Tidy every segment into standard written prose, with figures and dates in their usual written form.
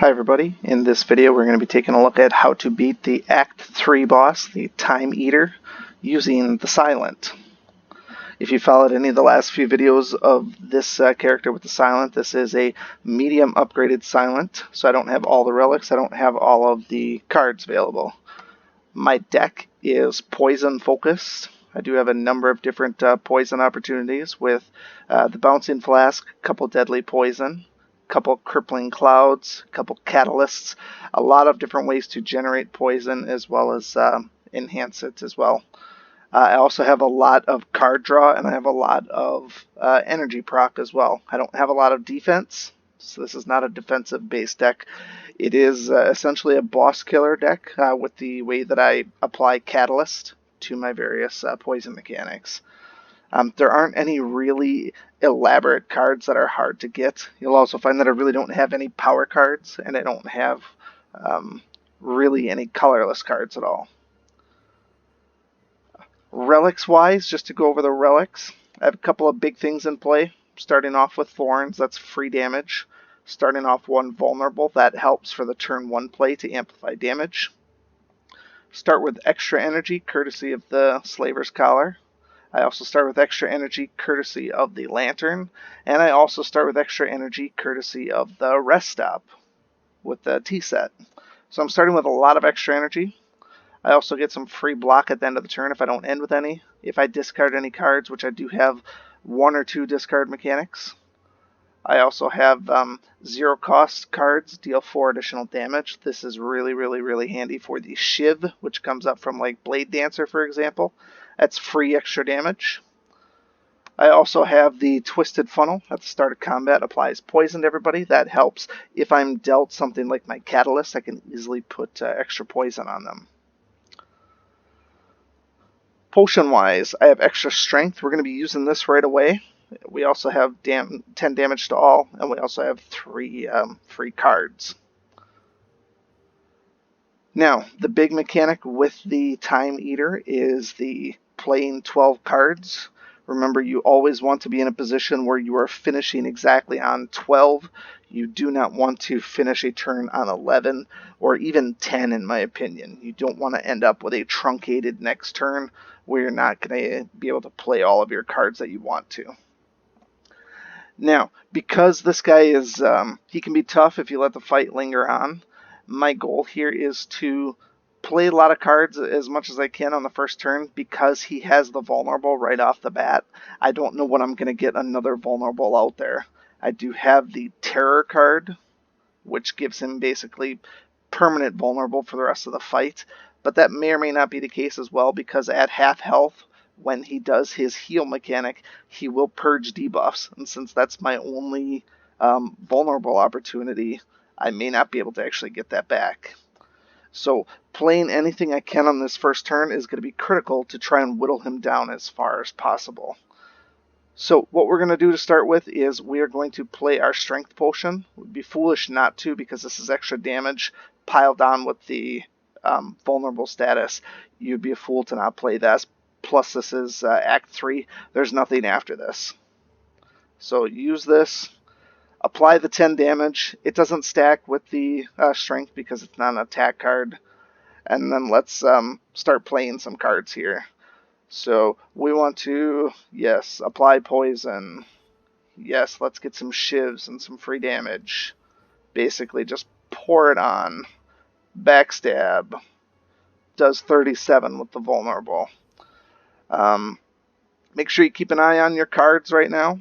Hi everybody, in this video we're going to be taking a look at how to beat the Act 3 boss, the Time Eater, using the Silent. If you followed any of the last few videos of this character with the Silent, this is a medium upgraded Silent, so I don't have all the relics, I don't have all of the cards available. My deck is poison focused. I do have a number of different poison opportunities with the Bouncing Flask, a couple Deadly Poison, couple Crippling Clouds, couple Catalysts, a lot of different ways to generate poison as well as enhance it as well. I also have a lot of card draw and I have a lot of energy proc as well. I don't have a lot of defense, so this is not a defensive based deck. It is essentially a boss killer deck with the way that I apply Catalyst to my various poison mechanics. There aren't any really elaborate cards that are hard to get. You'll also find that I really don't have any power cards, and I don't have really any colorless cards at all. Relics-wise, just to go over the relics, I have a couple of big things in play. Starting off with Thorns, that's free damage. Starting off one Vulnerable, that helps for the turn 1 play to amplify damage. Start with Extra Energy, courtesy of the Slaver's Collar. I also start with Extra Energy courtesy of the Lantern, and I also start with Extra Energy courtesy of the Rest Stop with the T-Set. So I'm starting with a lot of Extra Energy. I also get some free block at the end of the turn if I don't end with any. If I discard any cards, which I do have 1 or 2 discard mechanics. I also have 0 cost cards, deal 4 additional damage. This is really handy for the Shiv, which comes up from like Blade Dancer, for example. That's free extra damage. I also have the Twisted Funnel at the start of combat, applies poison to everybody. That helps if I'm dealt something like my Catalyst, I can easily put extra poison on them. Potion-wise, I have extra strength. We're going to be using this right away. We also have 10 damage to all, and we also have 3 free cards. Now, the big mechanic with the Time Eater is the playing 12 cards. Remember, you always want to be in a position where you are finishing exactly on 12. You do not want to finish a turn on 11 or even 10, in my opinion. You don't want to end up with a truncated next turn where you're not going to be able to play all of your cards that you want to. Now, because this guy is, he can be tough if you let the fight linger on. My goal here is to play a lot of cards as much as I can on the first turn because he has the Vulnerable right off the bat. I don't know when I'm going to get another Vulnerable out there. I do have the Terror card, which gives him basically permanent Vulnerable for the rest of the fight, but that may or may not be the case as well because at half health, when he does his heal mechanic, he will purge debuffs, and since that's my only vulnerable opportunity, I may not be able to actually get that back. So playing anything I can on this first turn is going to be critical to try and whittle him down as far as possible. So what we're going to do to start with is we are going to play our Strength Potion. It would be foolish not to because this is extra damage piled on with the vulnerable status. You'd be a fool to not play this. Plus this is Act 3. There's nothing after this. So use this. Apply the 10 damage. It doesn't stack with the strength because it's not an attack card. And then let's start playing some cards here. So we want to, yes, apply poison. Yes, let's get some shivs and some free damage. Basically just pour it on. Backstab. Does 37 with the vulnerable. Make sure you keep an eye on your cards right now.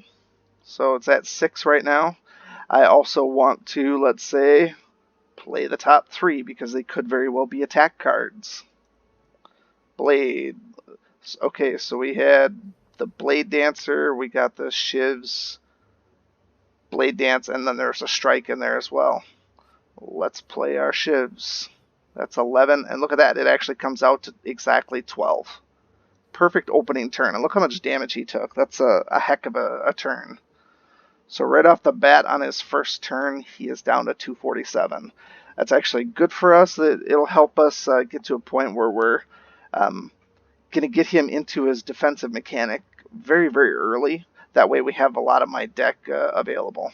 So it's at 6 right now. I also want to, let's say, play the top 3 because they could very well be attack cards. Blade. Okay, so we had the Blade Dancer, we got the Shivs, Blade Dance, and then there's a Strike in there as well. Let's play our Shivs. That's 11, and look at that, it actually comes out to exactly 12. Perfect opening turn, and look how much damage he took. That's a heck of a turn. So right off the bat on his first turn, he is down to 247. That's actually good for us. It'll help us get to a point where we're going to get him into his defensive mechanic very early. That way we have a lot of my deck available.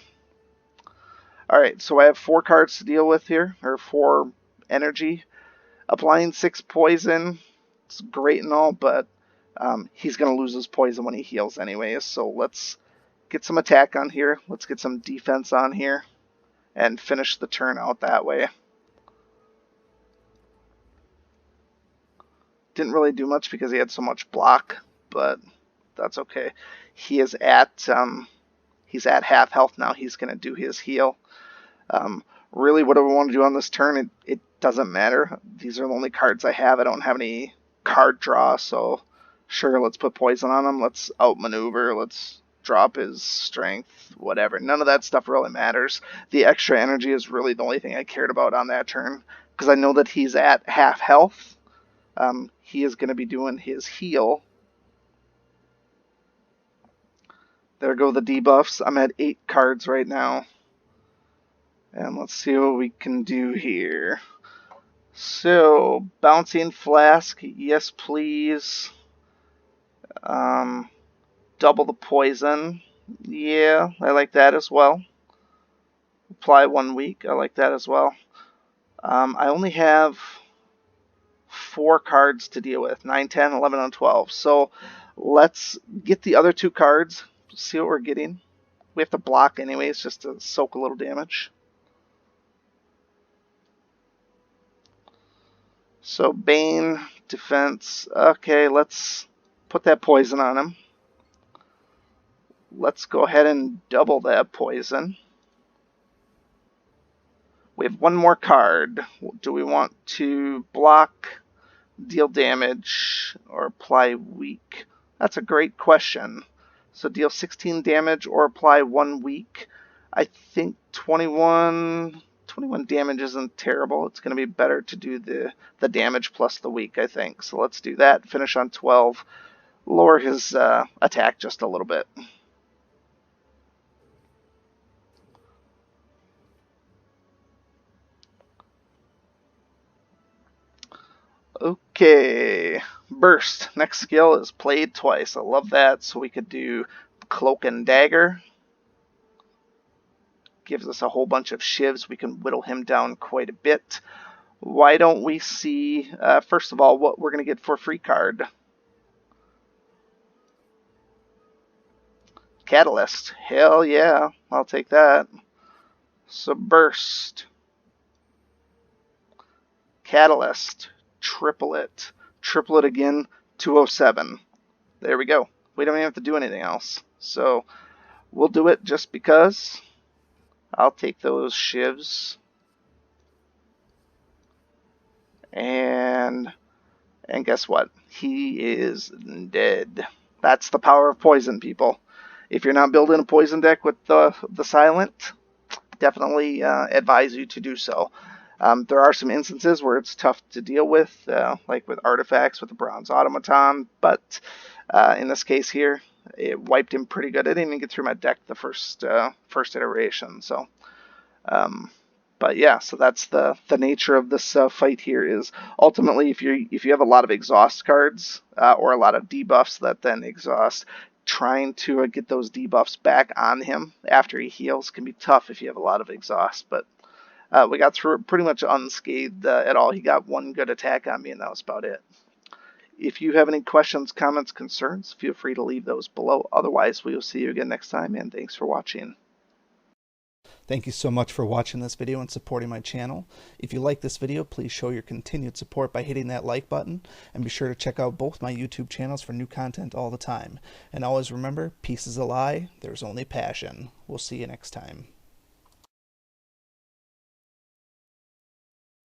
Alright, so I have 4 cards to deal with here, or 4 energy. Applying 6 poison, it's great and all, but he's going to lose his poison when he heals anyways, so let's get some attack on here, let's get some defense on here, and finish the turn out that way. Didn't really do much because he had so much block, but that's okay. He is at he's at half health now. He's going to do his heal. Really, what do I want to do on this turn? It doesn't matter. These are the only cards I have. I don't have any card draw, so sure, let's put poison on him. Let's outmaneuver. Let's drop his strength, whatever. None of that stuff really matters. The extra energy is really the only thing I cared about on that turn, because I know that he's at half health. He is going to be doing his heal. There go the debuffs. I'm at 8 cards right now. And let's see what we can do here. So, Bouncing Flask, yes please. Double the poison. Yeah, I like that as well. Apply 1 week, I like that as well. I only have 4 cards to deal with, 9, 10, 11, and 12. So let's get the other 2 cards, see what we're getting. We have to block anyways just to soak a little damage. So Bane, defense, okay, let's put that poison on him. Let's go ahead and double that poison. We have 1 more card. Do we want to block, deal damage, or apply weak? That's a great question. So deal 16 damage or apply 1 weak. I think 21 damage isn't terrible. It's going to be better to do the damage plus the weak, I think. So let's do that. Finish on 12. Lower his attack just a little bit. Okay, Burst. Next skill is played twice. I love that. So we could do Cloak and Dagger. Gives us a whole bunch of shivs. We can whittle him down quite a bit. Why don't we see, first of all, what we're going to get for a free card. Catalyst. Hell yeah, I'll take that. So Burst. Catalyst. Triple it. Triple it again. 207. There we go. We don't even have to do anything else. So we'll do it just because. I'll take those shivs. And guess what? He is dead. That's the power of poison, people. If you're not building a poison deck with the silent, definitely advise you to do so. There are some instances where it's tough to deal with, like with artifacts with the bronze automaton, but in this case here, it wiped him pretty good. I didn't even get through my deck the first iteration, so but yeah, so that's the nature of this fight here. Is ultimately if you have a lot of exhaust cards or a lot of debuffs that then exhaust, trying to get those debuffs back on him after he heals can be tough if you have a lot of exhaust. But we got through it pretty much unscathed at all. He got 1 good attack on me, and that was about it. If you have any questions, comments, concerns, feel free to leave those below. Otherwise, we will see you again next time, and thanks for watching. Thank you so much for watching this video and supporting my channel. If you like this video, please show your continued support by hitting that like button, and be sure to check out both my YouTube channels for new content all the time. And always remember, peace is a lie, there's only passion. We'll see you next time.